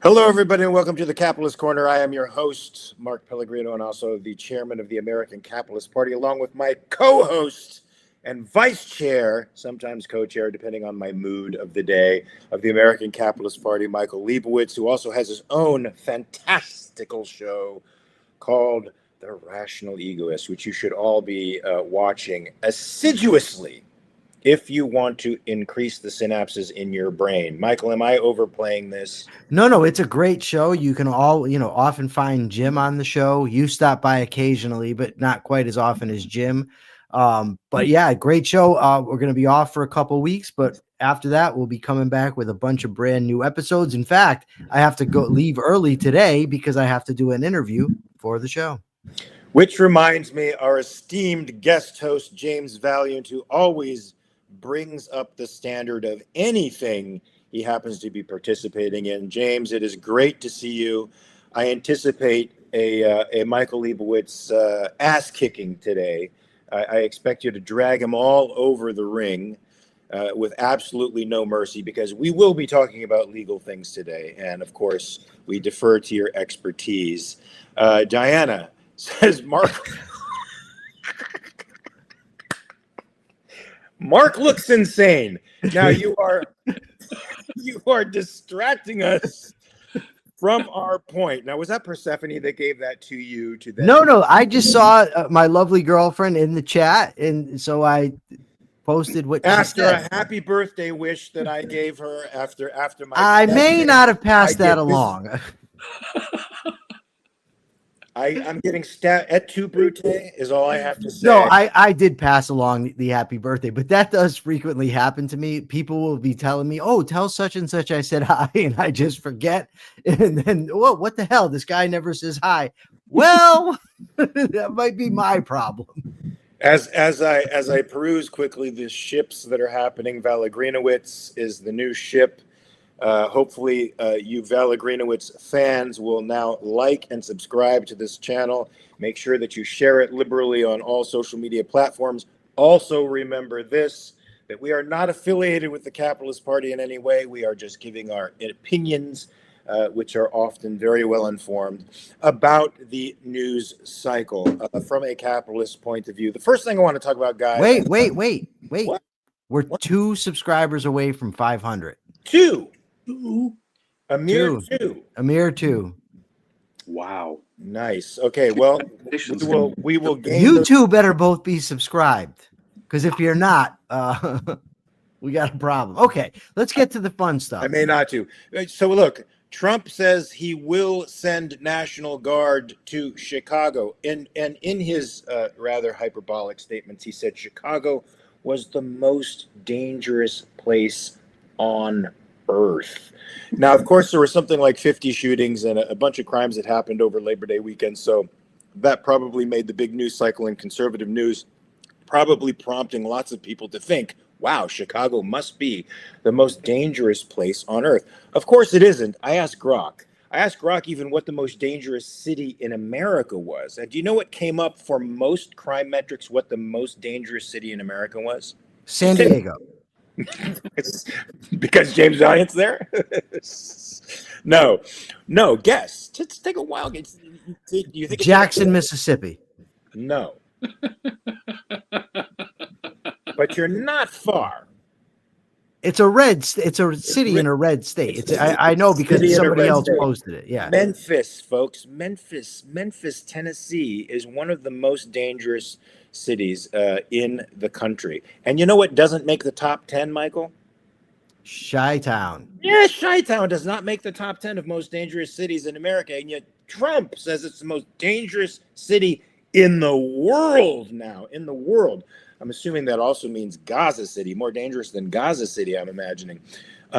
Hello, everybody, and welcome to the Capitalist Corner. I am your host, Mark Pellegrino, and also the chairman of the American Capitalist Party, along with my co-host and vice chair, sometimes co-chair, depending on my mood of the day, of the American Capitalist Party, Michael Liebowitz, who also has his own fantastical show called The Rational Egoist, which you should all be watching assiduously if you want to increase the synapses in your brain. Michael, am I overplaying this? No, it's a great show. You can often find Jim on the show. You stop by occasionally, but not quite as often as Jim. But yeah, great show. We're going to be off for a couple weeks, but after that, we'll be coming back with a bunch of brand new episodes. In fact, I have to leave early today because I have to do an interview for the show. Which reminds me, our esteemed guest host, James Valliant, who always brings up the standard of anything he happens to be participating in. James, it is great to see you. I anticipate a Michael Liebowitz ass kicking today. I expect you to drag him all over the ring with absolutely no mercy, because we will be talking about legal things today. And of course, we defer to your expertise. Diana says, Mark looks insane. Now you are distracting us from our point. Now, was that Persephone that gave that to you? No, I just saw my lovely girlfriend in the chat, and so I posted what after a happy birthday wish that I gave her after my. I may not have passed that along. I'm getting et tu, Brute, is all I have to say. No, I did pass along the happy birthday, but that does frequently happen to me. People will be telling me, oh, tell such and such I said hi, and I just forget. And then, whoa, what the hell? This guy never says hi. Well, that might be my problem. As I peruse quickly the ships that are happening, Valligrinowitz is the new ship. Hopefully, you Valligrinowitz fans will now like and subscribe to this channel. Make sure that you share it liberally on all social media platforms. Also, remember this, that we are not affiliated with the Capitalist Party in any way. We are just giving our opinions, which are often very well informed, about the news cycle from a capitalist point of view. The first thing I want to talk about, guys. Wait. What? We're 2 subscribers away from 500. 2. Amir 2. Wow. Nice. Okay, well, we will gain. You two better both be subscribed, because if you're not, we got a problem. Okay, let's get to the fun stuff. I may not to. So look, Trump says he will send National Guard to Chicago. And in his rather hyperbolic statements, he said Chicago was the most dangerous place on Earth. Now, of course, there were something like 50 shootings and a bunch of crimes that happened over Labor Day weekend. So that probably made the big news cycle in conservative news, probably prompting lots of people to think, wow, Chicago must be the most dangerous place on Earth. Of course, it isn't. I asked Grok even what the most dangerous city in America was. And do you know what came up for most crime metrics, what the most dangerous city in America was? San Diego. Because James Valliant's there? No. Guess. Just take a wild guess. Do you think Jackson, Mississippi? No. But you're not far. It's a city in a red state. I know because somebody else posted it. Yeah. Memphis, folks. Memphis, Tennessee is one of the most dangerous cities in the country. And you know what doesn't make the top 10, Michael? Chi-Town. Yeah, Chi-Town does not make the top 10 of most dangerous cities in America. And yet Trump says it's the most dangerous city in the world now. In the world. I'm assuming that also means Gaza City, more dangerous than Gaza City, I'm imagining.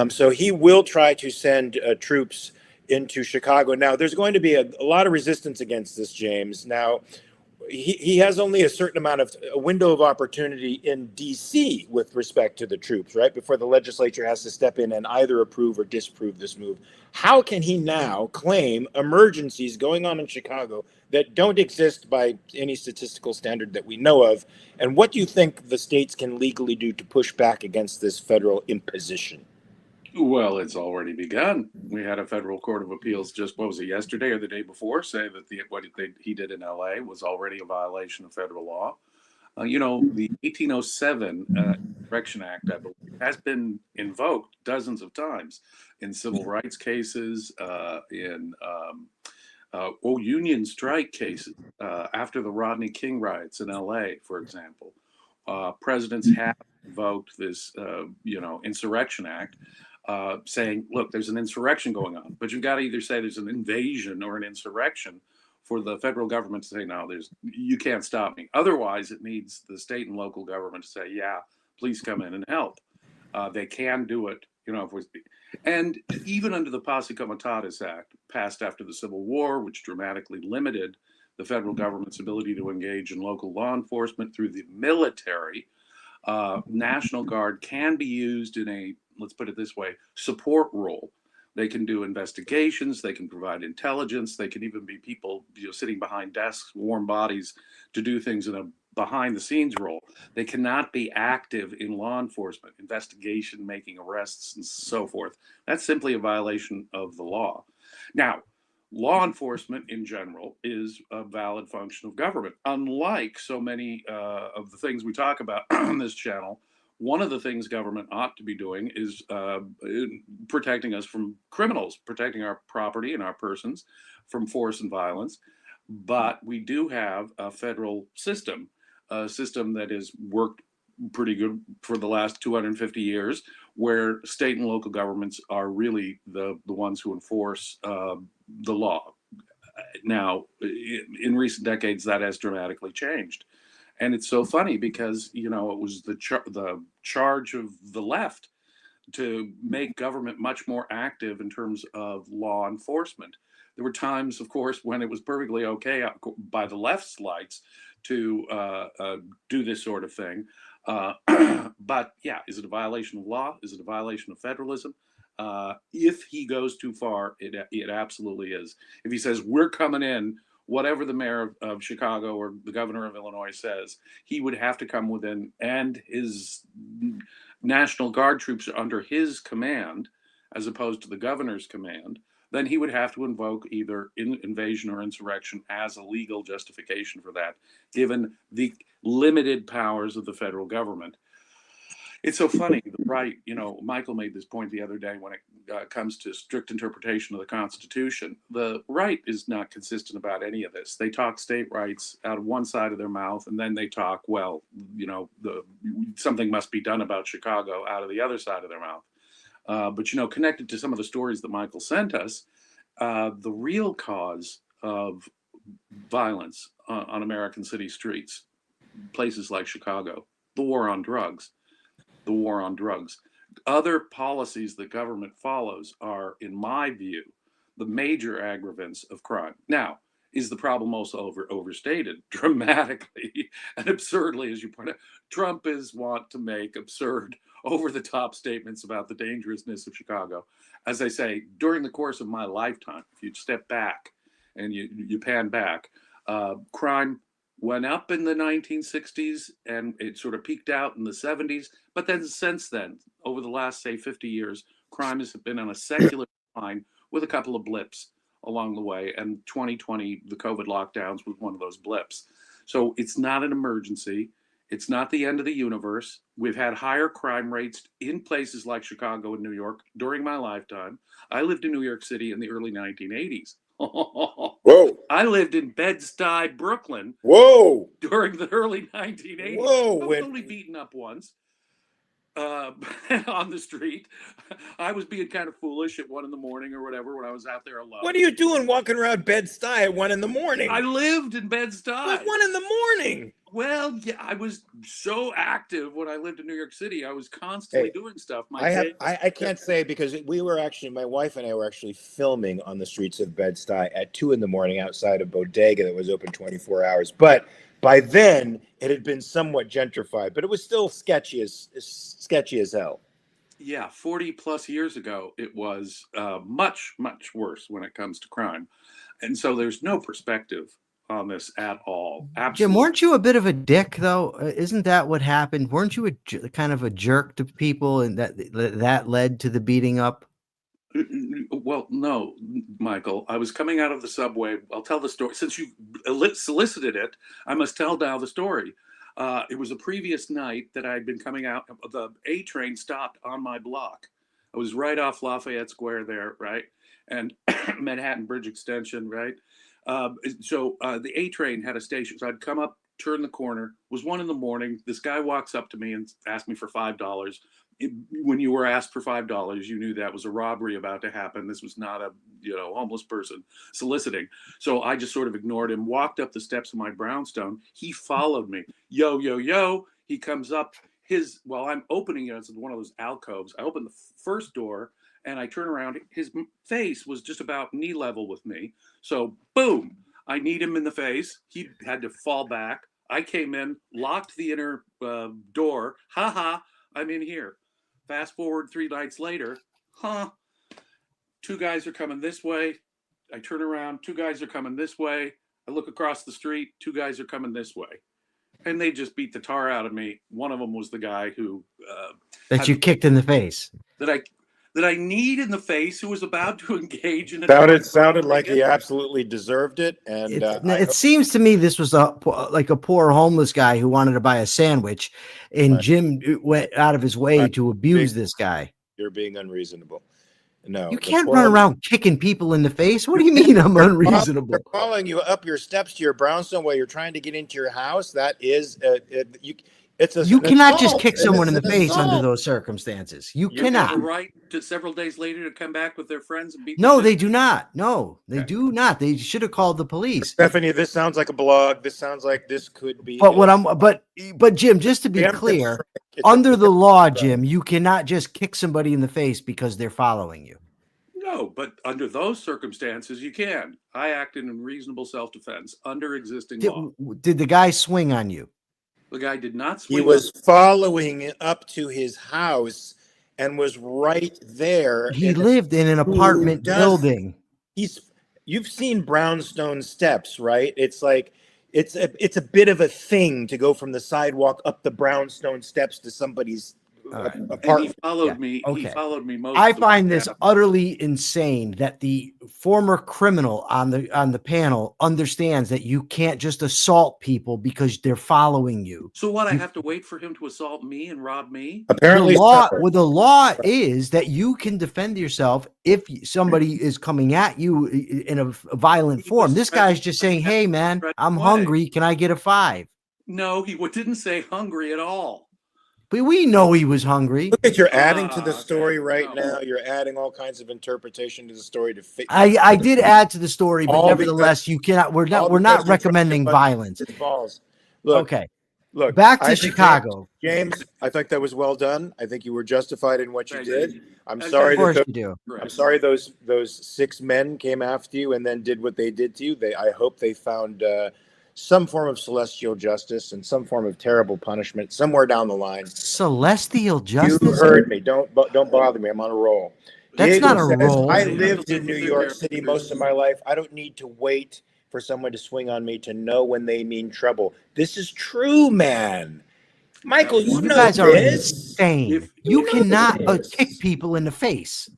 So he will try to send troops into Chicago. Now, there's going to be a lot of resistance against this, James. Now, he has only a certain amount of a window of opportunity in D.C. with respect to the troops, right? Before the legislature has to step in and either approve or disapprove this move. How can he now claim emergencies going on in Chicago that don't exist by any statistical standard that we know of? And what do you think the states can legally do to push back against this federal imposition? Well, it's already begun. We had a federal court of appeals just, what was it, yesterday or the day before, say that he did in LA was already a violation of federal law. The 1807 Insurrection Act, I believe, has been invoked dozens of times in civil rights cases, in union strike cases, after the Rodney King riots in LA, for example. Presidents have invoked this, Insurrection Act, saying, look, there's an insurrection going on, but you've got to either say there's an invasion or an insurrection for the federal government to say, no, you can't stop me. Otherwise, it needs the state and local government to say, yeah, please come in and help. They can do it, and even under the Posse Comitatus Act, passed after the Civil War, which dramatically limited the federal government's ability to engage in local law enforcement through the military, National Guard can be used in a, let's put it this way, support role. They can do investigations, they can provide intelligence, they can even be people sitting behind desks, warm bodies, to do things in a behind the scenes role. They cannot be active in law enforcement, investigation, making arrests, and so forth. That's simply a violation of the law. Now, law enforcement in general is a valid function of government. Unlike so many of the things we talk about on this channel, one of the things government ought to be doing is protecting us from criminals, protecting our property and our persons from force and violence. But we do have a federal system, a system that has worked pretty good for the last 250 years, where state and local governments are really the ones who enforce the law. Now, in recent decades, that has dramatically changed. And it's so funny because, it was the charge of the left to make government much more active in terms of law enforcement. There were times, of course, when it was perfectly okay by the left's lights to do this sort of thing. But yeah, is it a violation of law? Is it a violation of federalism? If he goes too far, it absolutely is. If he says, we're coming in, whatever the mayor of Chicago or the governor of Illinois says, he would have to come within, and his National Guard troops are under his command, as opposed to the governor's command, then he would have to invoke either invasion or insurrection as a legal justification for that, given the limited powers of the federal government. It's so funny, the right, Michael made this point the other day when it comes to strict interpretation of the Constitution. The right is not consistent about any of this. They talk state rights out of one side of their mouth, and then they talk, well, something must be done about Chicago out of the other side of their mouth. But connected to some of the stories that Michael sent us, the real cause of violence on American city streets, places like Chicago, the war on drugs. Other policies that government follows are, in my view, the major aggravants of crime. Now, is the problem also overstated dramatically and absurdly, as you point out? Trump is want to make absurd, over-the-top statements about the dangerousness of Chicago. As I say, during the course of my lifetime, if you step back and you pan back, crime went up in the 1960s and it sort of peaked out in the 70s. But then since then, over the last, say, 50 years, crime has been on a secular decline with a couple of blips along the way. And 2020, the COVID lockdowns was one of those blips. So it's not an emergency. It's not the end of the universe. We've had higher crime rates in places like Chicago and New York during my lifetime. I lived in New York City in the early 1980s. Whoa. I lived in Bed-Stuy, Brooklyn. Whoa. During the early 1980s. Whoa. I was only beaten up once on the street. I was being kind of foolish at 1 a.m. or whatever when I was out there alone. What are you doing walking around Bed-Stuy at 1 a.m? I lived in Bed-Stuy. At 1 a.m? Well, yeah, I was so active when I lived in New York City. I was constantly doing stuff. I can't say, because my wife and I were actually filming on the streets of Bed-Stuy at 2 a.m. outside a bodega that was open 24 hours. But by then it had been somewhat gentrified, but it was still sketchy as hell. Yeah, 40 plus years ago, it was much, much worse when it comes to crime. And so there's no perspective on this at all. Jim, Absolutely. weren't you a bit of a dick though? Isn't that what happened? Weren't you kind of a jerk to people, and that led to the beating up? Well, no, Michael. I was coming out of the subway. I'll tell the story. Since you solicited it, I must tell now the story. It was a previous night that I'd been coming out. The A train stopped on my block. I was right off Lafayette Square there, right? And Manhattan Bridge Extension, right? So the A train had a station. So I'd come up, turn the corner. It was 1 a.m. This guy walks up to me and asked me for $5. When you were asked for $5, you knew that was a robbery about to happen. This was not a homeless person soliciting. So I just sort of ignored him, walked up the steps of my brownstone. He followed me. Yo, yo, yo. He comes up. While I'm opening it, it's one of those alcoves. I open the first door and I turn around. His face was just about knee level with me. So boom, I kneed him in the face. He had to fall back. I came in, locked the inner door. Ha ha, I'm in here. Fast forward 3 nights later, 2 guys are coming this way. I turn around, 2 guys are coming this way. I look across the street, 2 guys are coming this way. And they just beat the tar out of me. One of them was the guy who that you kicked in the face. That I kneed in the face, who was about to engage in a sounded like he absolutely deserved it. And it seems to me this was like a poor homeless guy who wanted to buy a sandwich, and right. Jim went out of his way to abuse this guy. You're being unreasonable. No, you can't run around kicking people in the face. What do you mean I'm unreasonable? They're following you up your steps to your brownstone while you're trying to get into your house. That is you cannot just kick someone in the face under those circumstances. You cannot. Have a right to several days later to come back with their friends and beat. No, they do not. No, they do not. They should have called the police. Stephanie, this sounds like a blog. This sounds like this could be. But Jim, just to be clear, under the law, Jim, you cannot just kick somebody in the face because they're following you. No, but under those circumstances, you can. I acted in reasonable self-defense under existing law. Did the guy swing on you? The guy did not swing. He was following up to his house and was right there. He lived in an apartment building. You've seen brownstone steps, right? It's like it's a bit of a thing to go from the sidewalk up the brownstone steps to somebody's apartment. And he followed me. Okay. He followed me most. I find this utterly insane that the former criminal on the panel understands that you can't just assault people because they're following you. So what? I have to wait for him to assault me and rob me? Apparently, the law is that you can defend yourself if somebody is coming at you in a violent form. This guy's just saying, "Hey, man, I'm hungry. Can I get a 5?" No, he didn't say hungry at all. But we know he was hungry. Look at you're adding to the story now. You're adding all kinds of interpretation to the story to fit. I did add to the story, but nevertheless, you cannot. We're not recommending violence. Look, okay. Look, back to Chicago, James. I think that was well done. I think you were justified in what you did. I'm sorry. Of course you do. I'm sorry those 6 men came after you and then did what they did to you. I hope they found some form of celestial justice and some form of terrible punishment somewhere down the line. Celestial justice? You heard me. Don't bother me. I'm on a roll. That's Diego not a roll. I lived in New York City most of my life. I don't need to wait for someone to swing on me to know when they mean trouble. This is true, man. Michael, you know guys this. Are insane. You cannot kick people in the face.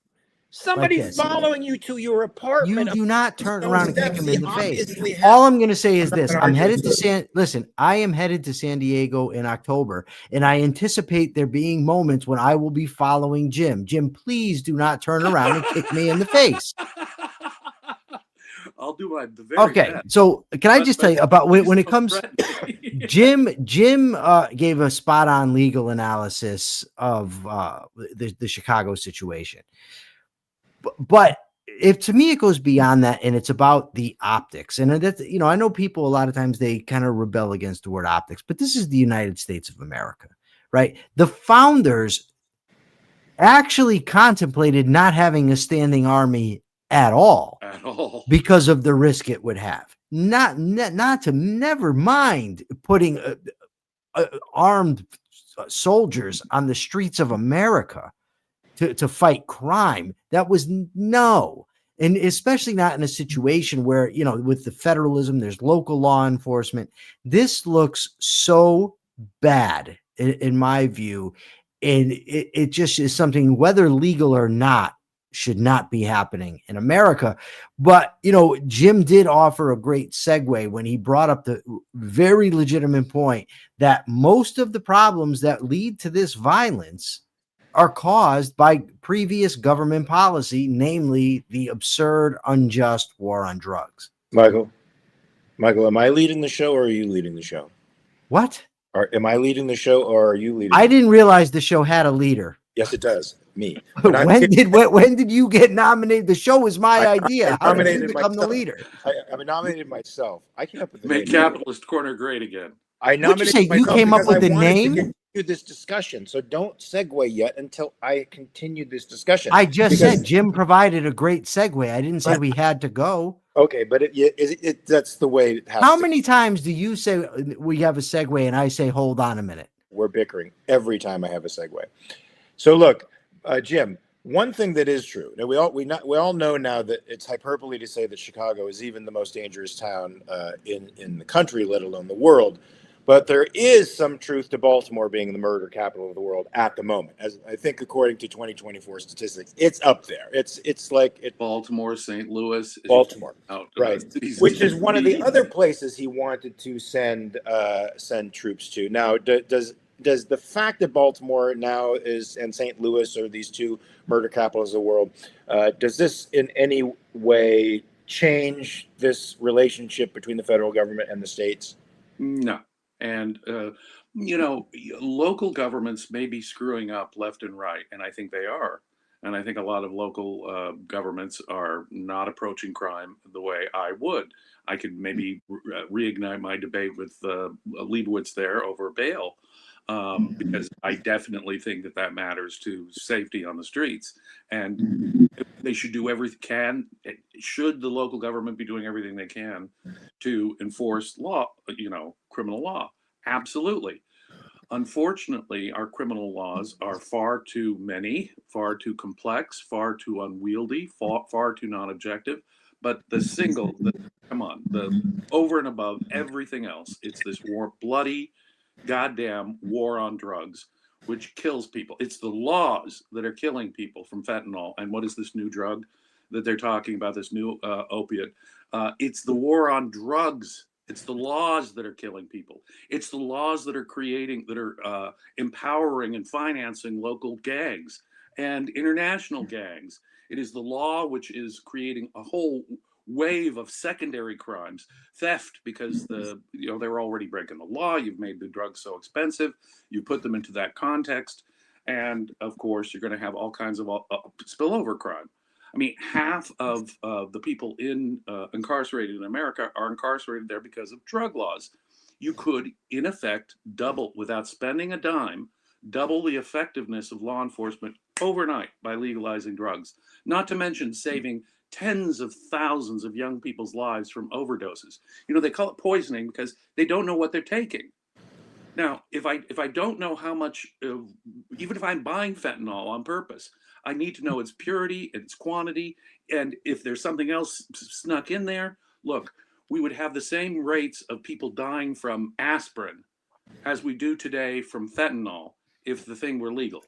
Somebody's following you to your apartment. You do not turn around and kick them in the face. All I'm going to say is this. I am headed to San Diego in October, and I anticipate there being moments when I will be following Jim. Jim, please do not turn around and kick me in the face. I'll do the very best. So can I just tell you about when it comes Jim gave a spot on legal analysis of the Chicago situation. But if to me it goes beyond that, and it's about the optics, and that's, I know people a lot of times they kind of rebel against the word optics, but this is the United States of America, right? The founders actually contemplated not having a standing army at all because of the risk it would have. Never mind putting armed soldiers on the streets of America to fight crime. That was no. And especially not in a situation where, with the federalism, there's local law enforcement. This looks so bad in my view. And it just is something, whether legal or not, should not be happening in America. But, Jim did offer a great segue when he brought up the very legitimate point that most of the problems that lead to this violence are caused by previous government policy, namely the absurd, unjust war on drugs. Michael, am I leading the show or are you leading the show? What? Am I leading the show or are you leading? I didn't realize the show had a leader. Yes, it does. Me. When did you get nominated? The show was my idea. How did you become the leader? I nominated myself. I came up with the Make name. Capitalist Corner great again. I nominated What'd you say? You came up with the name? To continue this discussion, so don't segue yet until I continue this discussion. I just said Jim provided a great segue. I didn't say we had to go. Okay, but that's the way it has How to. many times do you say we have a segue and I say, hold on a minute? We're bickering every time I have a segue. So look, Jim, one thing that is true. Now we all know now that it's hyperbole to say that Chicago is even the most dangerous town in the country, let alone the world. But there is some truth to Baltimore being the murder capital of the world at the moment. As I think, according to 2024 statistics, it's up there. It's like Baltimore, St. Louis, Baltimore, right? Which is one of the other places he wanted to send troops to. Now, does the fact that Baltimore now and St. Louis are these two murder capitals of the world, does this in any way change this relationship between the federal government and the states? No. And, local governments may be screwing up left and right, and I think they are. And I think a lot of local governments are not approaching crime the way I would. I could maybe reignite my debate with Liebowitz there over bail, because I definitely think that matters to safety on the streets. And they should do everything can. Should the local government be doing everything they can to enforce law, criminal law? Absolutely. Unfortunately, our criminal laws are far too many, far too complex, far too unwieldy, far too non-objective. But the over and above everything else, it's this bloody, goddamn war on drugs, which kills people. It's the laws that are killing people from fentanyl. And what is this new drug that they're talking about, this new opiate? It's the war on drugs. It's the laws that are killing people. It's the laws that are empowering and financing local gangs and international gangs. It is the law which is creating a whole wave of secondary crimes, theft, because they're already breaking the law. You've made the drugs so expensive. You put them into that context, and of course, you're going to have all kinds of spillover crime. I mean, half of the people incarcerated in America are incarcerated there because of drug laws. You could, in effect, without spending a dime, double the effectiveness of law enforcement overnight by legalizing drugs. Not to mention saving tens of thousands of young people's lives from overdoses. They call it poisoning because they don't know what they're taking. Now, if I don't know how much, even if I'm buying fentanyl on purpose, I need to know its purity, its quantity, and if there's something else snuck in there. Look, we would have the same rates of people dying from aspirin as we do today from fentanyl if the thing were legal.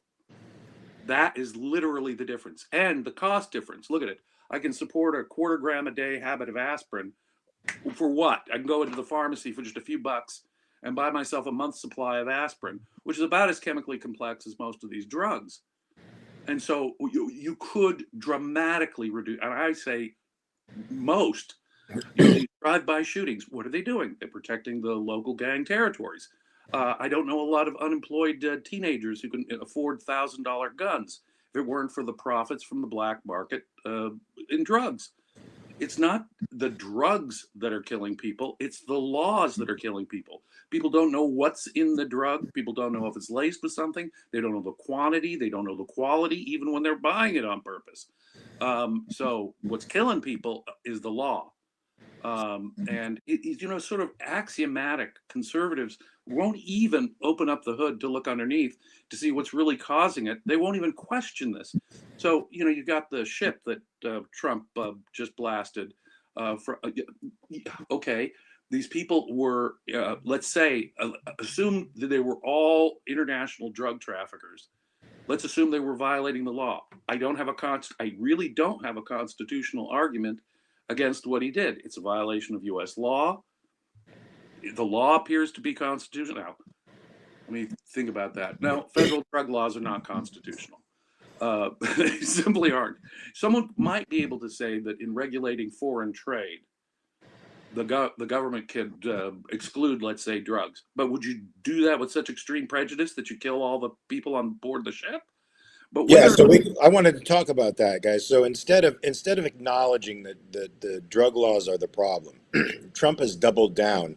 That is literally the difference. And the cost difference. Look at it. I can support a 1/4 gram a day habit of aspirin. For what? I can go into the pharmacy for just a few bucks and buy myself a month's supply of aspirin, which is about as chemically complex as most of these drugs. And so you could dramatically reduce, and I say most, these drive-by shootings. What are they doing? They're protecting the local gang territories. I don't know a lot of unemployed teenagers who can afford $1,000 guns if it weren't for the profits from the black market in drugs. It's not the drugs that are killing people. It's the laws that are killing people. People don't know what's in the drug. People don't know if it's laced with something. They don't know the quantity. They don't know the quality, even when they're buying it on purpose. So what's killing people is the law. And it's sort of axiomatic. Conservatives won't even open up the hood to look underneath to see what's really causing it. They won't even question this. So, you've got the ship that Trump just blasted. Okay, these people were, let's say, assume that they were all international drug traffickers. Let's assume they were violating the law. I really don't have a constitutional argument against what he did. It's a violation of U.S. law. The law appears to be constitutional. Now, let me think about that. No, federal drug laws are not constitutional. They simply aren't. Someone might be able to say that in regulating foreign trade, the government could exclude, let's say, drugs. But would you do that with such extreme prejudice that you kill all the people on board the ship? But Yeah, so I wanted to talk about that, guys. So instead of acknowledging that the drug laws are the problem, Trump has doubled down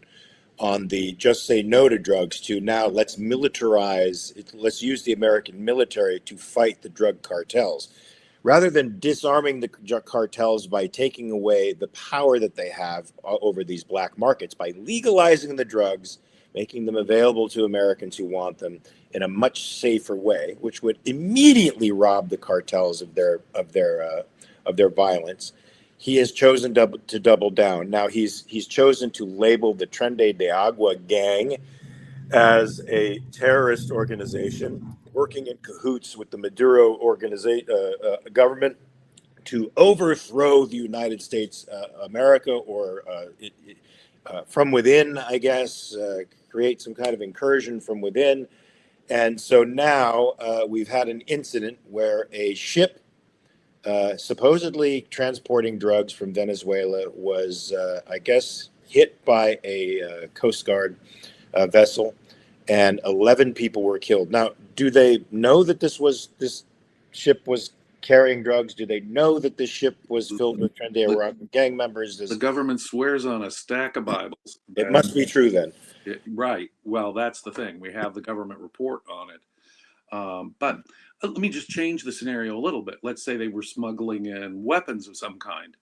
on the just say no to drugs to now let's militarize, let's use the American military to fight the drug cartels. Rather than disarming the drug cartels by taking away the power that they have over these black markets, by legalizing the drugs, making them available to Americans who want them in a much safer way, which would immediately rob the cartels of their violence. He has chosen to double down. Now he's chosen to label the Trende de Agua gang as a terrorist organization working in cahoots with the Maduro government to overthrow the United States, America, or from within, I guess, create some kind of incursion from within. And so now we've had an incident where a ship supposedly transporting drugs from Venezuela was, I guess, hit by a Coast Guard vessel, and 11 people were killed. Now, do they know that this ship was carrying drugs? Do they know that this ship was filled with Trende gang members? The government swears on a stack of Bibles. It must be true then. Right. Well, that's the thing. We have the government report on it. But let me just change the scenario a little bit. Let's say they were smuggling in weapons of some kind.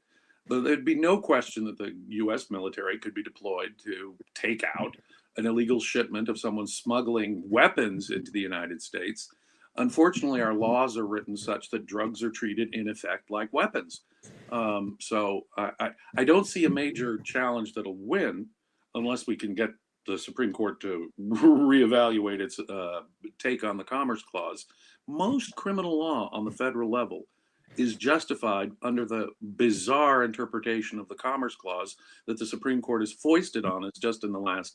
There'd be no question that the U.S. military could be deployed to take out an illegal shipment of someone smuggling weapons into the United States. Unfortunately, our laws are written such that drugs are treated in effect like weapons. So I don't see a major challenge that'll win unless we can get the Supreme Court to reevaluate its take on the Commerce Clause. Most criminal law on the federal level is justified under the bizarre interpretation of the Commerce Clause that the Supreme Court has foisted on us just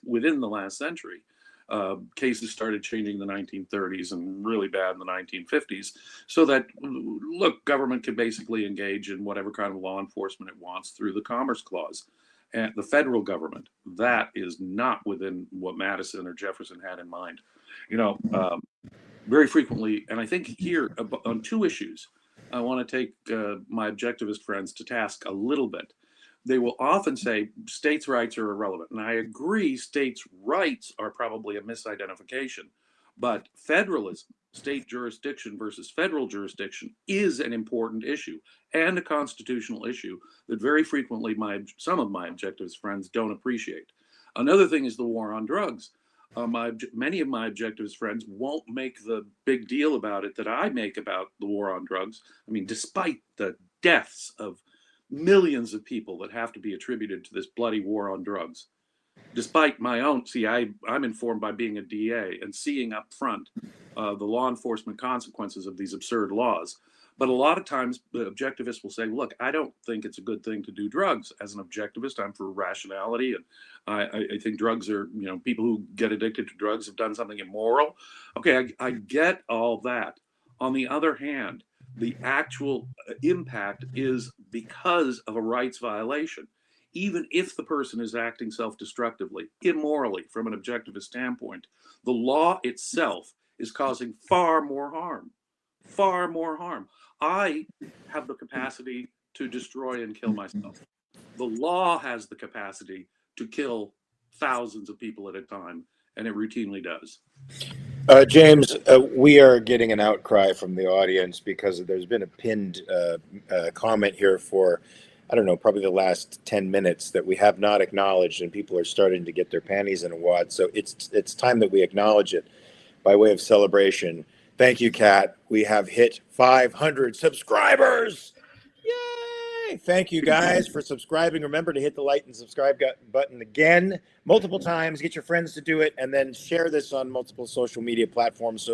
within the last century. Cases started changing in the 1930s and really bad in the 1950s, so that, look, government can basically engage in whatever kind of law enforcement it wants through the Commerce Clause. And the federal government, that is not within what Madison or Jefferson had in mind. Very frequently, and I think here on two issues, I want to take my objectivist friends to task a little bit. They will often say states' rights are irrelevant. And I agree, states' rights are probably a misidentification. But federalism, state jurisdiction versus federal jurisdiction, is an important issue and a constitutional issue that very frequently some of my objectivist friends don't appreciate. Another thing is the war on drugs. Many of my objectivist friends won't make the big deal about it that I make about the war on drugs. I mean, despite the deaths of millions of people that have to be attributed to this bloody war on drugs, despite my own, I'm informed by being a DA and seeing up front the law enforcement consequences of these absurd laws. But a lot of times the objectivists will say, look, I don't think it's a good thing to do drugs. As an objectivist, I'm for rationality. And I think drugs are, people who get addicted to drugs have done something immoral. Okay, I get all that. On the other hand, the actual impact is because of a rights violation. Even if the person is acting self-destructively, immorally, from an objectivist standpoint, the law itself is causing far more harm. Far more harm. I have the capacity to destroy and kill myself. The law has the capacity to kill thousands of people at a time, and it routinely does. James, we are getting an outcry from the audience because there's been a pinned comment here for I don't know, probably the last 10 minutes that we have not acknowledged, and people are starting to get their panties in a wad. So it's time that we acknowledge it by way of celebration. Thank you, Kat. We have hit 500 subscribers. Yay! Thank you guys for subscribing. Remember to hit the like and subscribe button again multiple times. Get your friends to do it, and then share this on multiple social media platforms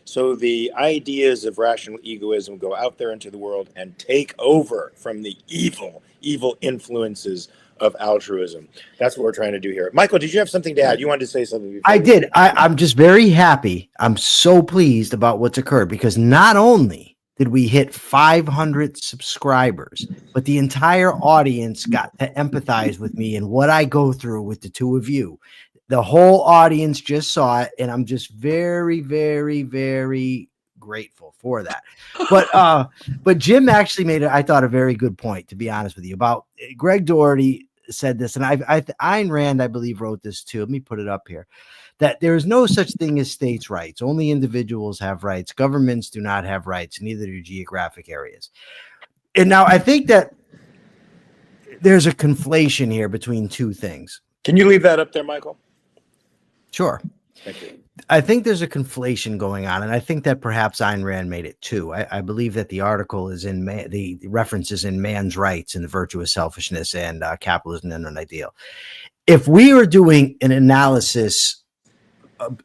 so the ideas of rational egoism go out there into the world and take over from the evil influences of altruism. That's what we're trying to do here. Michael, did you have something to add? You wanted to say something before? I did. I'm just very happy. I'm so pleased about what's occurred, because not only did we hit 500 subscribers, but the entire audience got to empathize with me and what I go through with the two of you. The whole audience just saw it, and I'm just very, very, very grateful for that. But Jim actually made, I thought, a very good point, to be honest with you, about Greg Doherty said this, and Ayn Rand, I believe, wrote this too. Let me put it up here. That there is no such thing as states' rights. Only individuals have rights. Governments do not have rights, neither do geographic areas. And now I think that there's a conflation here between two things. Can you leave that up there, Michael? Sure. Thank you. I think there's a conflation going on, and I think that perhaps Ayn Rand made it too. I believe that the article is in the references in Man's Rights and the Virtue of Selfishness and Capitalism and an Ideal. If we are doing an analysis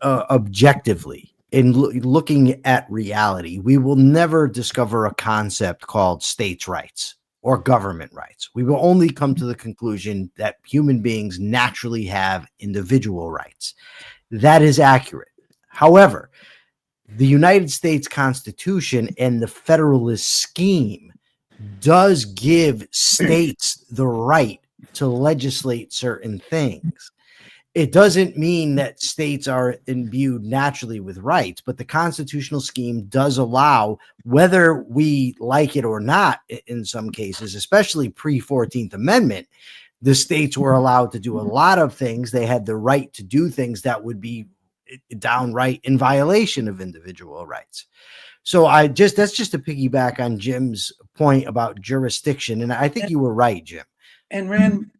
objectively in looking at reality, we will never discover a concept called states' rights or government rights. We will only come to the conclusion that human beings naturally have individual rights. That is accurate. However, the United States Constitution and the Federalist scheme does give states the right to legislate certain things. It doesn't mean that states are imbued naturally with rights, but the constitutional scheme does allow, whether we like it or not, in some cases, especially pre-14th Amendment, the states were allowed to do a lot of things. They had the right to do things that would be downright in violation of individual rights. So that's just to piggyback on Jim's point about jurisdiction. And I think you were right, Jim. And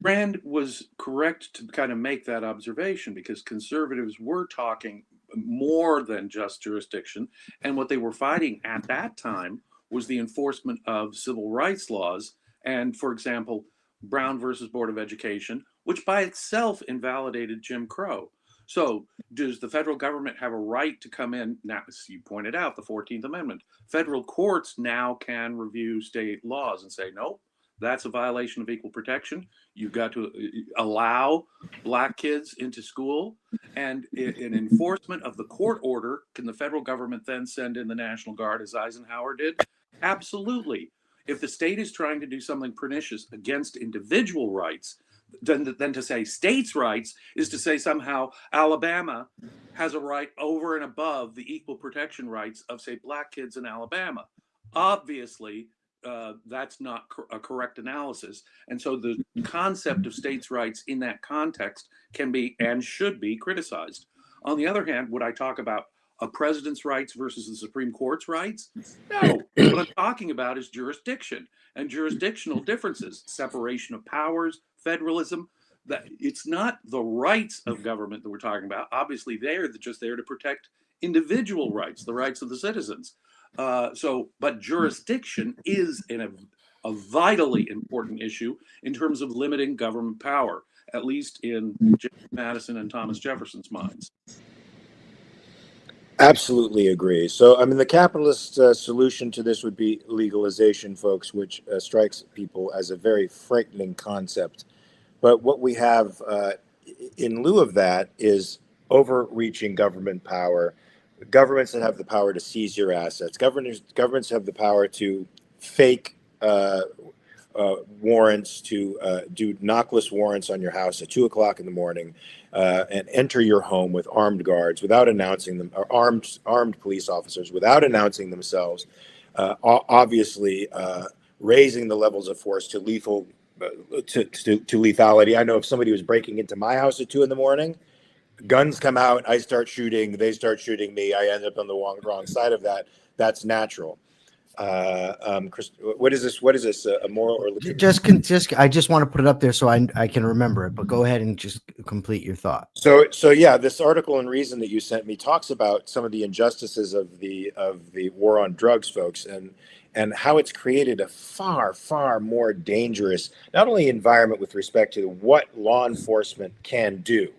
Rand was correct to kind of make that observation, because conservatives were talking more than just jurisdiction. And what they were fighting at that time was the enforcement of civil rights laws. And, for example, Brown versus Board of Education, which by itself invalidated Jim Crow. So does the federal government have a right to come in? Now, as you pointed out, the 14th Amendment. Federal courts now can review state laws and say, no, that's a violation of equal protection. You've got to allow black kids into school. And in enforcement of the court order, can the federal government then send in the National Guard, as Eisenhower did? Absolutely. If the state is trying to do something pernicious against individual rights, then to say states' rights is to say somehow Alabama has a right over and above the equal protection rights of, say, black kids in Alabama. Obviously, that's not a correct analysis. And so the concept of states' rights in that context can be and should be criticized. On the other hand, would I talk about a president's rights versus the Supreme Court's rights? No. What I'm talking about is jurisdiction and jurisdictional differences, separation of powers, federalism. That it's not the rights of government that we're talking about. Obviously, they're just there to protect individual rights, the rights of the citizens. But jurisdiction is a vitally important issue in terms of limiting government power, at least in James Madison and Thomas Jefferson's minds. Absolutely agree. So, I mean, the capitalist solution to this would be legalization, folks, which strikes people as a very frightening concept. But what we have in lieu of that is overreaching government power. Governments that have the power to seize your assets. Governments have the power to fake warrants, to do knockless warrants on your house at 2:00 in the morning, and enter your home with armed guards without announcing them, or armed police officers without announcing themselves. Obviously, raising the levels of force to lethal to lethality. I know if somebody was breaking into my house at 2 a.m, guns come out, I start shooting, they start shooting me, I end up on the wrong side of that. That's natural. What is this? What is this? A moral or I just want to put it up there so I can remember it. But go ahead and just complete your thought. So yeah, this article in Reason that you sent me talks about some of the injustices of the war on drugs, folks, and how it's created a far more dangerous, not only environment with respect to what law enforcement can do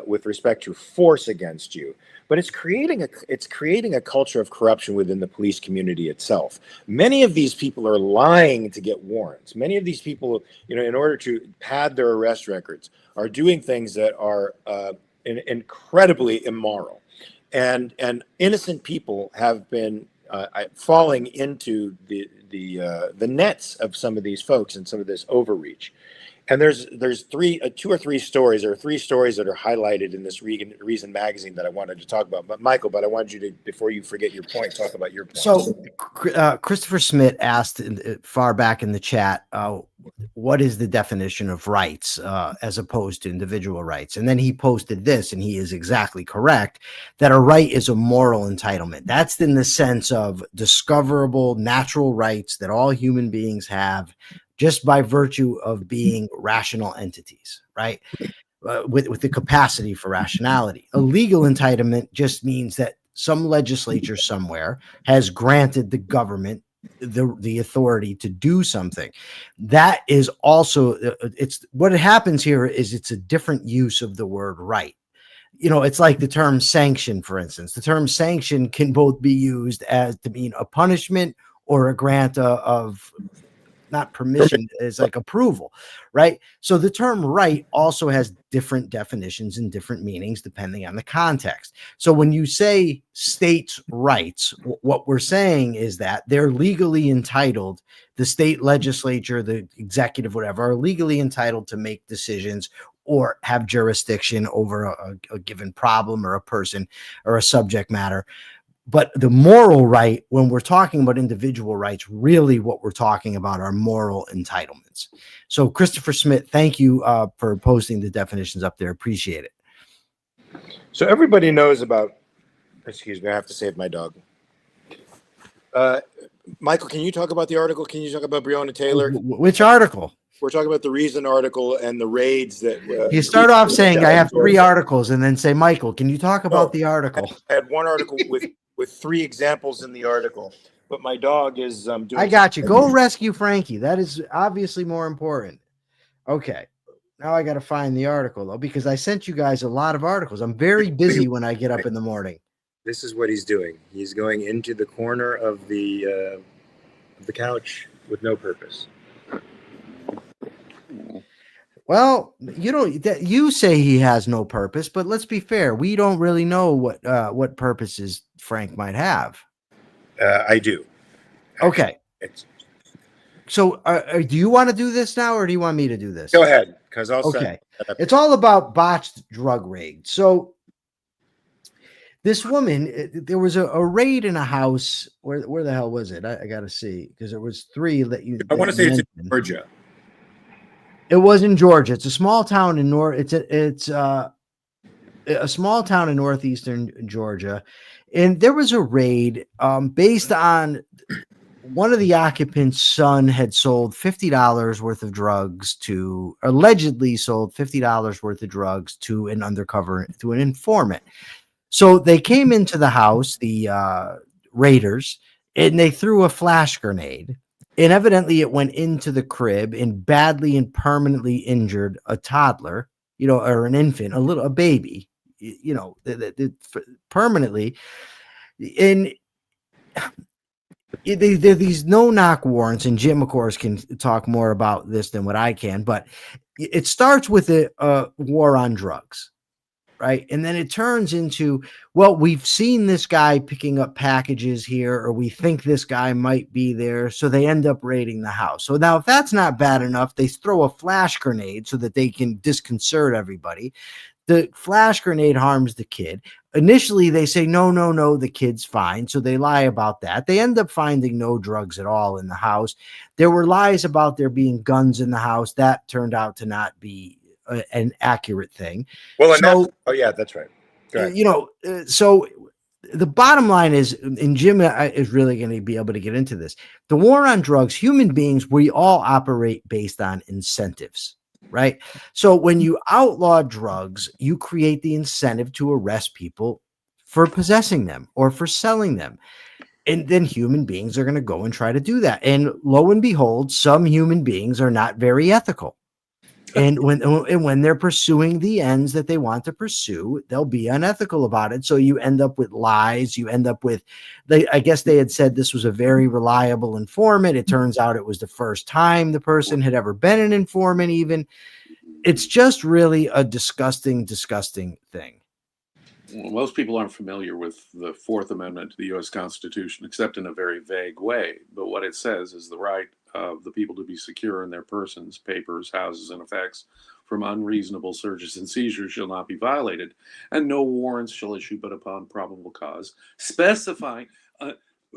with respect to force against you, but it's creating a culture of corruption within the police community itself. Many of these people are lying to get warrants. Many of these people, in order to pad their arrest records, are doing things that are incredibly immoral, and innocent people have been falling into the nets of some of these folks and some of this overreach. And there's two or three stories, or three stories that are highlighted in this Reason magazine that I wanted to talk about. But Michael, I wanted you to, before you forget your point, talk about your point. So Christopher Smith asked far back in the chat, what is the definition of rights as opposed to individual rights? And then he posted this, and he is exactly correct, that a right is a moral entitlement. That's in the sense of discoverable natural rights that all human beings have, just by virtue of being rational entities, right? With the capacity for rationality. A legal entitlement just means that some legislature somewhere has granted the government the authority to do something. That is also, it's what happens here is it's a different use of the word right. It's like the term sanction, for instance. The term sanction can both be used as to mean a punishment or a grant of not permission, is like approval, right? So the term right also has different definitions and different meanings depending on the context. So when you say states' rights, what we're saying is that they're legally entitled, the state legislature, the executive, whatever, are legally entitled to make decisions or have jurisdiction over a given problem or a person or a subject matter. But the moral right, when we're talking about individual rights, really what we're talking about are moral entitlements. So Christopher Smith, thank you for posting the definitions up there. Appreciate it. So everybody knows about, excuse me, I have to save my dog. Michael, can you talk about the article? Can you talk about Breonna Taylor? Which article? We're talking about the Reason article and the raids that... you start off saying I have 3 articles and then say, Michael, can you talk about the article? I had one article with 3 examples in the article, but my dog is doing... I got you. Go rescue Frankie. That is obviously more important. Okay. Now I got to find the article, though, because I sent you guys a lot of articles. I'm very busy when I get up in the morning. This is what he's doing. He's going into the corner of the couch with no purpose. Well, you say he has no purpose, but let's be fair. We don't really know what purposes Frank might have. I do. Okay. So do you want to do this now, or do you want me to do this? Go ahead, because I'll okay. It's all about botched drug raids. So this woman, there was a raid in a house. Where the hell was it? I got to see, because there was 3 that you. I want to say it's in Georgia. It was in Georgia. It's a small town in It's a small town in northeastern Georgia, and there was a raid based on one of the occupants' son had sold $50 worth of drugs allegedly sold $50 worth of drugs to an informant. So they came into the house, the raiders, and they threw a flash grenade. And evidently it went into the crib and badly and permanently injured a toddler, or an infant, a baby, permanently. And there are these no-knock warrants, and Jim, of course, can talk more about this than what I can, but it starts with a war on drugs. Right. And then it turns into, well, we've seen this guy picking up packages here, or we think this guy might be there. So they end up raiding the house. So now, if that's not bad enough, they throw a flash grenade so that they can disconcert everybody. The flash grenade harms the kid. Initially, they say, no, the kid's fine. So they lie about that. They end up finding no drugs at all in the house. There were lies about there being guns in the house. That turned out to not be an accurate thing. Well, yeah, that's right. So the bottom line is, and Jim is really going to be able to get into this, the war on drugs, human beings, we all operate based on incentives, right? So when you outlaw drugs, you create the incentive to arrest people for possessing them or for selling them. And then human beings are going to go and try to do that. And lo and behold, some human beings are not very ethical. And when they're pursuing the ends that they want to pursue, they'll be unethical about it. So you end up with lies. You end up with, I guess they had said this was a very reliable informant. It turns out it was the first time the person had ever been an informant even. It's just really a disgusting, disgusting thing. Well, most people aren't familiar with the Fourth Amendment to the U.S. Constitution, except in a very vague way. But what it says is the right of the people to be secure in their persons, papers, houses, and effects from unreasonable searches and seizures shall not be violated, and no warrants shall issue but upon probable cause, specifying,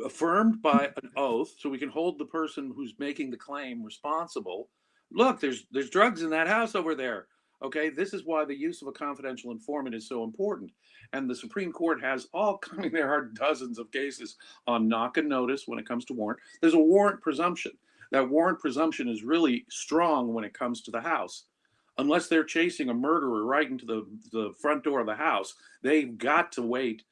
affirmed by an oath, so we can hold the person who's making the claim responsible. Look, there's drugs in that house over there. Okay, this is why the use of a confidential informant is so important. And the Supreme Court has there are dozens of cases on knock and notice when it comes to warrant. There's a warrant presumption. That warrant presumption is really strong when it comes to the house. Unless they're chasing a murderer right into the front door of the house, they've got to wait,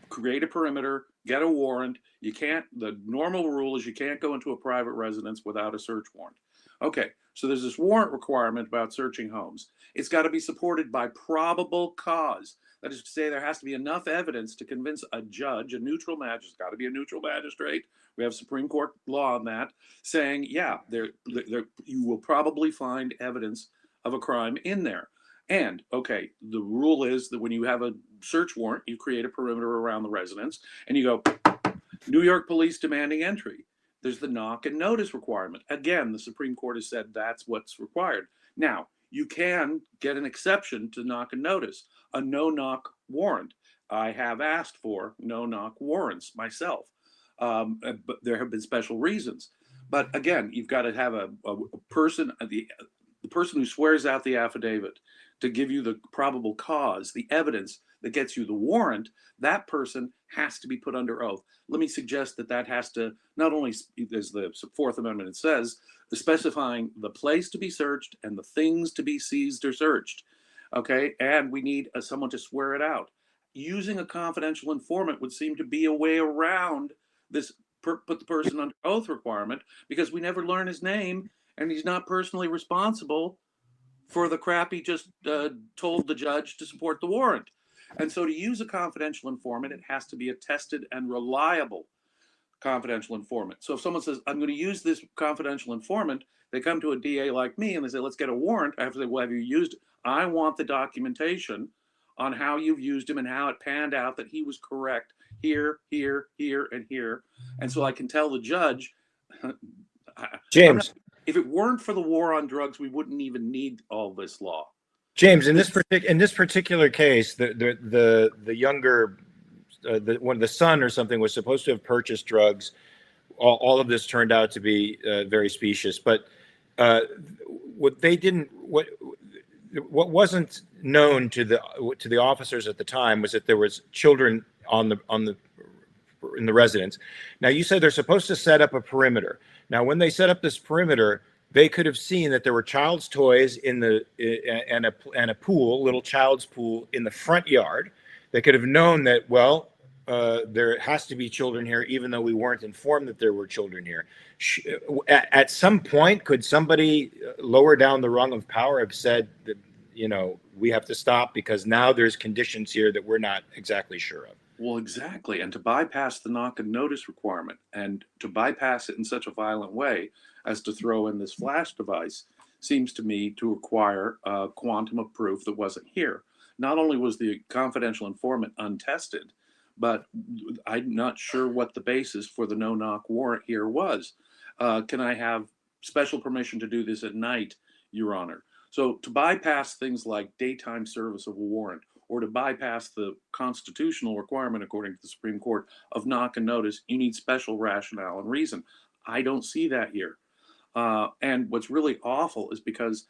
create a perimeter, get a warrant. You can't, the normal rule is you can't go into a private residence without a search warrant. Okay, so there's this warrant requirement about searching homes. It's got to be supported by probable cause. That is to say, there has to be enough evidence to convince a judge, a neutral magistrate, got to be a neutral magistrate. We have Supreme Court law on that, saying, yeah, you will probably find evidence of a crime in there. And, okay, the rule is that when you have a search warrant, you create a perimeter around the residence, and you go, New York police demanding entry. There's the knock and notice requirement. Again, the Supreme Court has said that's what's required. Now, you can get an exception to knock and notice, a no-knock warrant. I have asked for no-knock warrants myself, but there have been special reasons. But again, you've got to have a person, the person who swears out the affidavit to give you the probable cause, the evidence that gets you the warrant, that person has to be put under oath. Let me suggest that has to not only, as the Fourth Amendment says, specifying the place to be searched and the things to be seized or searched. Okay, and we need someone to swear it out. Using a confidential informant would seem to be a way around this put the person under oath requirement, because we never learn his name and he's not personally responsible for the crap he just told the judge to support the warrant. And so to use a confidential informant, it has to be a tested and reliable confidential informant. So if someone says, I'm going to use this confidential informant, they come to a DA like me and they say, let's get a warrant. I have to say, well, have you used it? I want the documentation on how you've used him and how it panned out that he was correct here, here, here, and here. And so I can tell the judge, James, if it weren't for the war on drugs, we wouldn't even need all this law. James, in this particular case, the younger, the son or something was supposed to have purchased drugs. All of this turned out to be very specious, but what wasn't known to the officers at the time was that there was children in the residence. Now, you said they're supposed to set up a perimeter. Now, when they set up this perimeter, they could have seen that there were child's toys and a pool, little child's pool in the front yard. They could have known that, well, there has to be children here, even though we weren't informed that there were children here. At some point, could somebody lower down the rung of power have said that, we have to stop because now there's conditions here that we're not exactly sure of? Well, exactly. And to bypass the knock and notice requirement and to bypass it in such a violent way as to throw in this flash device seems to me to require a quantum of proof that wasn't here. Not only was the confidential informant untested, but I'm not sure what the basis for the no-knock warrant here was. Can I have special permission to do this at night, Your Honor? So to bypass things like daytime service of a warrant, or to bypass the constitutional requirement, according to the Supreme Court, of knock and notice, you need special rationale and reason. I don't see that here. And what's really awful is because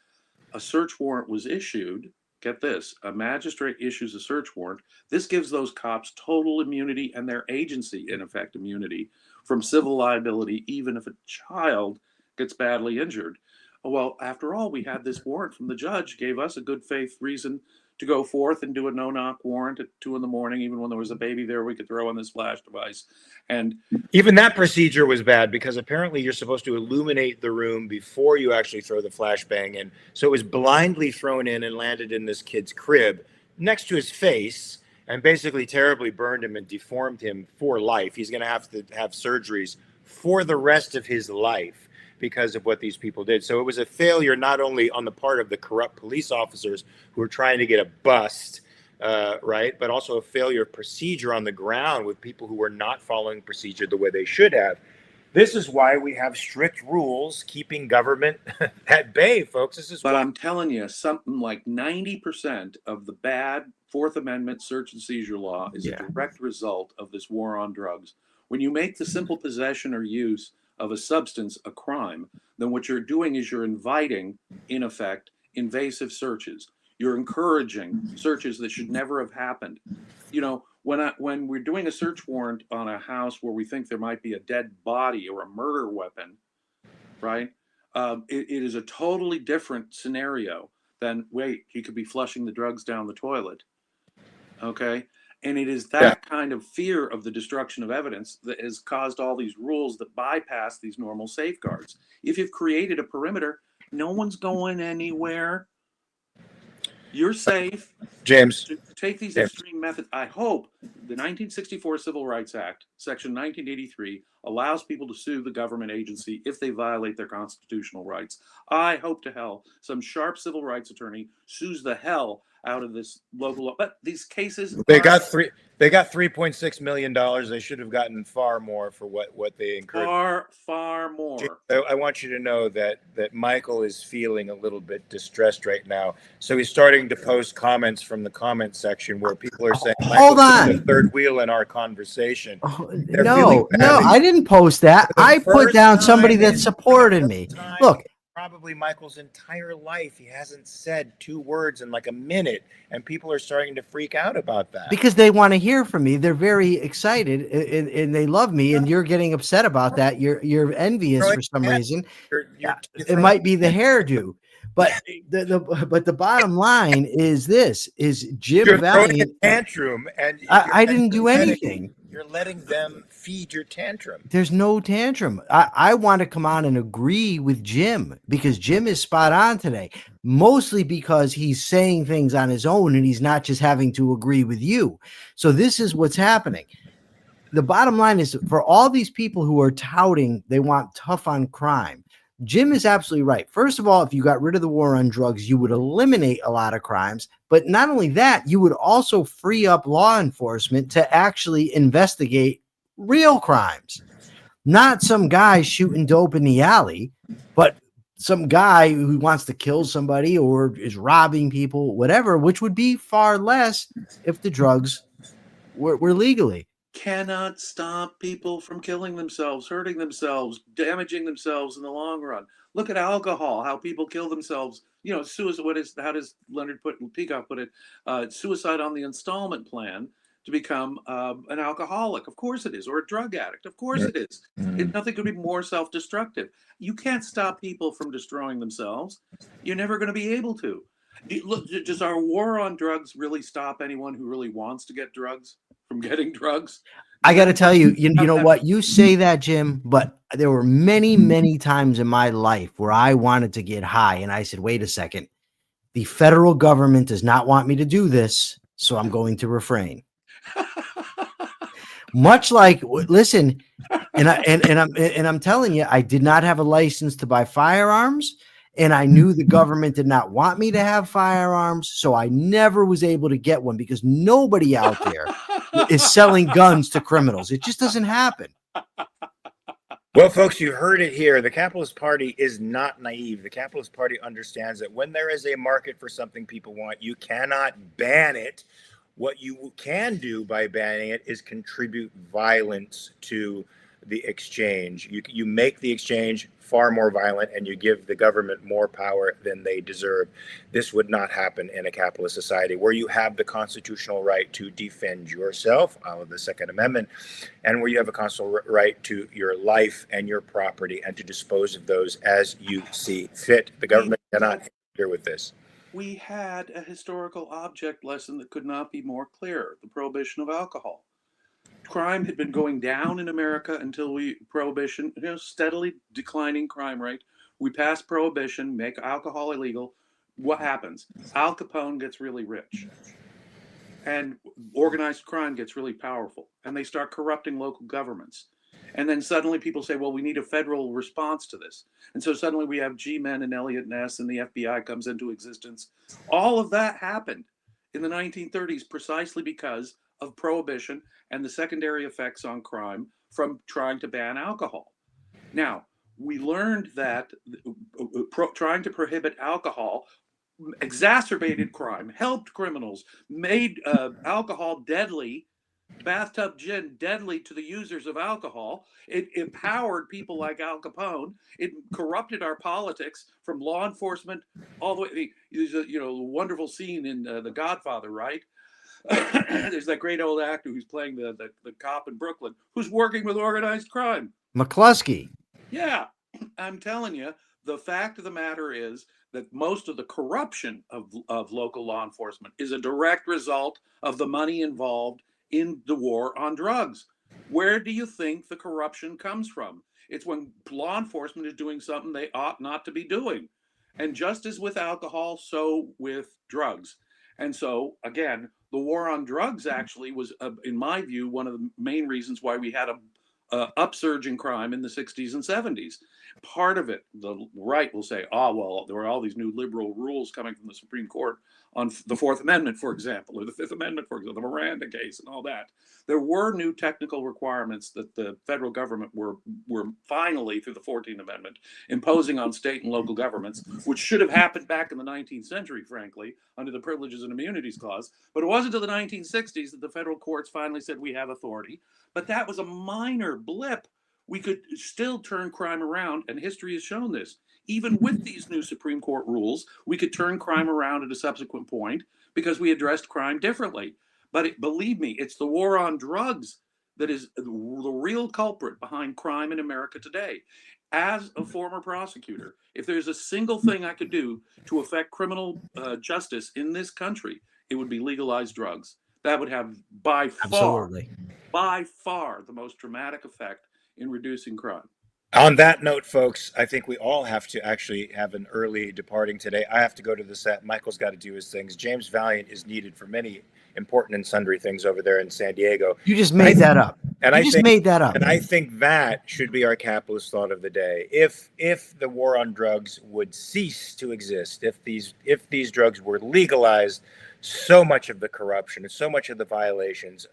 a search warrant was issued get this, a magistrate issues a search warrant. This gives those cops total immunity and their agency, in effect, immunity from civil liability, even if a child gets badly injured. Well, after all, we had this warrant from the judge, gave us a good faith reason to go forth and do a no-knock warrant at 2 a.m, even when there was a baby there we could throw on this flash device. And even that procedure was bad because apparently you're supposed to illuminate the room before you actually throw the flashbang in. So it was blindly thrown in and landed in this kid's crib next to his face and basically terribly burned him and deformed him for life. He's going to have surgeries for the rest of his life because of what these people did. So it was a failure not only on the part of the corrupt police officers who were trying to get a bust, right, but also a failure of procedure on the ground with people who were not following procedure the way they should have. This is why we have strict rules keeping government at bay, folks. But I'm telling you, something like 90% of the bad Fourth Amendment search and seizure law is a direct result of this war on drugs. When you make the simple possession or use of a substance a crime, then what you're doing is you're inviting, in effect, invasive searches. You're encouraging searches that should never have happened. You know, when we're doing a search warrant on a house where we think there might be a dead body or a murder weapon, right? It is a totally different scenario than, wait, he could be flushing the drugs down the toilet. Okay? And it is that kind of fear of the destruction of evidence that has caused all these rules that bypass these normal safeguards. If you've created a perimeter, no one's going anywhere. You're safe. James, to take these extreme methods. I hope the 1964 Civil Rights Act, Section 1983, allows people to sue the government agency if they violate their constitutional rights. I hope to hell some sharp civil rights attorney sues the hell out of this local law. But these cases they got $3.6 million. They should have gotten far more for what they incurred. Far more. I want you to know that Michael is feeling a little bit distressed right now. So he's starting to post comments from the comment section where people are saying, hold on, the third wheel in our conversation. No, I didn't post that. I put down somebody that supported me. Look, probably Michael's entire life, he hasn't said 2 words in like a minute, and people are starting to freak out about that because they want to hear from me. They're very excited and they love me, and you're getting upset about that. You're envious for some reason. It might be the hairdo, but the bottom line is this: is Jim Valliant tantrum, and I didn't do anything. You're letting them feed your tantrum. There's no tantrum. I want to come on and agree with Jim because Jim is spot on today, mostly because he's saying things on his own and he's not just having to agree with you. So this is what's happening. The bottom line is for all these people who are touting, they want tough on crime. Jim is absolutely right. First of all, if you got rid of the war on drugs, you would eliminate a lot of crimes. But not only that, you would also free up law enforcement to actually investigate real crimes. Not some guy shooting dope in the alley, but some guy who wants to kill somebody or is robbing people, whatever, which would be far less if the drugs were legally. Cannot stop people from killing themselves, hurting themselves, damaging themselves in the long run. Look at alcohol, how people kill themselves. You know, suicide. How does Leonard Peacock put it? Suicide on the installment plan to become an alcoholic. Of course it is, or a drug addict. Of course it is. Nothing could be more self-destructive. You can't stop people from destroying themselves. You're never going to be able to. Look, does our war on drugs really stop anyone who really wants to get drugs from getting drugs? I got to tell you, you know what? You say that, Jim, but there were many, many times in my life where I wanted to get high. And I said, wait a second. The federal government does not want me to do this, so I'm going to refrain. Much like, listen, and I'm telling you, I did not have a license to buy firearms. And I knew the government did not want me to have firearms, so I never was able to get one because nobody out there is selling guns to criminals. It just doesn't happen. Well, folks, you heard it here. The Capitalist Party is not naive. The Capitalist Party understands that when there is a market for something people want, you cannot ban it. What you can do by banning it is contribute violence to the exchange. You make the exchange far more violent, and you give the government more power than they deserve. This would not happen in a capitalist society where you have the constitutional right to defend yourself, out of the Second Amendment, and where you have a constitutional right to your life and your property and to dispose of those as you see fit. The government cannot interfere with this. We had a historical object lesson that could not be more clear: the prohibition of alcohol. Crime had been going down in America until prohibition, steadily declining crime rate. We pass prohibition, make alcohol illegal. What happens? Al Capone gets really rich, and organized crime gets really powerful, and they start corrupting local governments. And then suddenly people say, well, we need a federal response to this. And so suddenly we have G-Men and Elliot Ness, and the FBI comes into existence. All of that happened in the 1930s precisely because of prohibition and the secondary effects on crime from trying to ban alcohol. Now, we learned that trying to prohibit alcohol exacerbated crime, helped criminals, made alcohol deadly, bathtub gin deadly to the users of alcohol. It empowered people like Al Capone. It corrupted our politics from law enforcement all the way. There's a wonderful scene in The Godfather, right? There's that great old actor who's playing the cop in Brooklyn who's working with organized crime. McCluskey. Yeah, I'm telling you, the fact of the matter is that most of the corruption of local law enforcement is a direct result of the money involved in the war on drugs. Where do you think the corruption comes from? It's when law enforcement is doing something they ought not to be doing. And just as with alcohol, so with drugs. And so, again, the war on drugs actually was, in my view, one of the main reasons why we had a upsurge in crime in the 60s and 70s. Part of it, the right will say, well, there were all these new liberal rules coming from the Supreme Court on the Fourth Amendment, for example, or the Fifth Amendment, for example, the Miranda case and all that. There were new technical requirements that the federal government were finally, through the 14th Amendment, imposing on state and local governments, which should have happened back in the 19th century, frankly, under the Privileges and Immunities Clause. But it wasn't until the 1960s that the federal courts finally said we have authority. But that was a minor blip. We could still turn crime around, and history has shown this. Even with these new Supreme Court rules, we could turn crime around at a subsequent point because we addressed crime differently. But believe me, it's the war on drugs that is the real culprit behind crime in America today. As a former prosecutor, if there's a single thing I could do to affect criminal justice in this country, it would be legalize drugs. That would have by far the most dramatic effect in reducing crime. On that note, folks, I think we all have to actually have an early departing today. I have to go to the set. Michael's got to do his things. James Valliant is needed for many important and sundry things over there in San Diego. You just made that up. And I think that should be our capitalist thought of the day. If the war on drugs would cease to exist, if these drugs were legalized, so much of the corruption and so much of the violations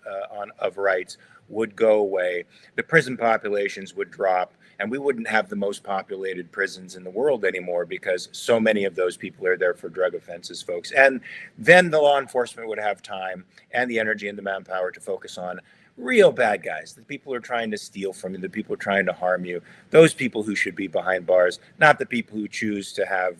of rights would go away. The prison populations would drop, and we wouldn't have the most populated prisons in the world anymore because so many of those people are there for drug offenses, folks. And then the law enforcement would have time and the energy and the manpower to focus on real bad guys, the people who are trying to steal from you, the people who are trying to harm you, those people who should be behind bars, not the people who choose to have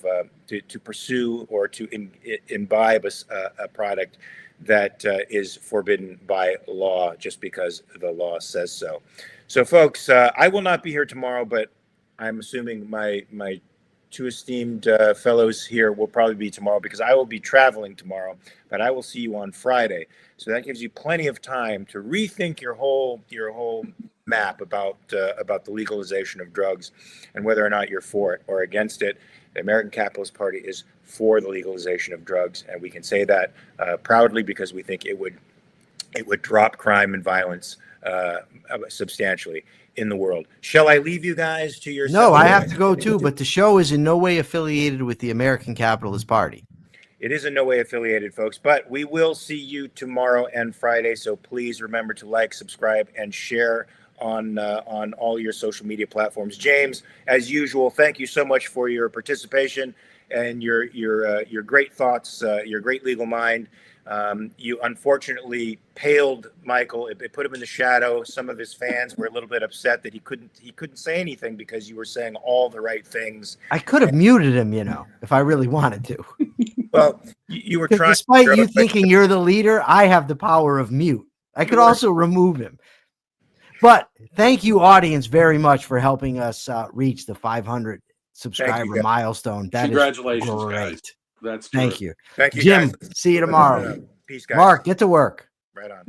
to pursue or to imbibe a product that is forbidden by law just because the law says so. So, folks, I will not be here tomorrow, but I'm assuming my two esteemed fellows here will probably be tomorrow because I will be traveling tomorrow, but I will see you on Friday. So that gives you plenty of time to rethink your whole map about the legalization of drugs and whether or not you're for it or against it. The American Capitalist Party is for the legalization of drugs, and we can say that proudly because we think it would drop crime and violence substantially in the world. Shall I leave you guys to your? No, I have to go too, but the show is in no way affiliated with the American Capitalist Party. It is in no way affiliated, folks, but we will see you tomorrow and Friday. So please remember to like, subscribe, and share on all your social media platforms. James, as usual, thank you so much for your participation and your great thoughts, your great legal mind. You unfortunately paled Michael. It put him in the shadow. Some of his fans were a little bit upset that he couldn't say anything because you were saying all the right things. I could have muted him, if I really wanted to. Well, you were trying. Despite you thinking you're the leader, I have the power of mute. I could also remove him. But thank you, audience, very much for helping us reach the 500 subscriber milestone. That Congratulations, is great. guys. That's true. Thank you. Thank you, Jim. guys. See you tomorrow. Peace, guys. Mark, get to work. Right on.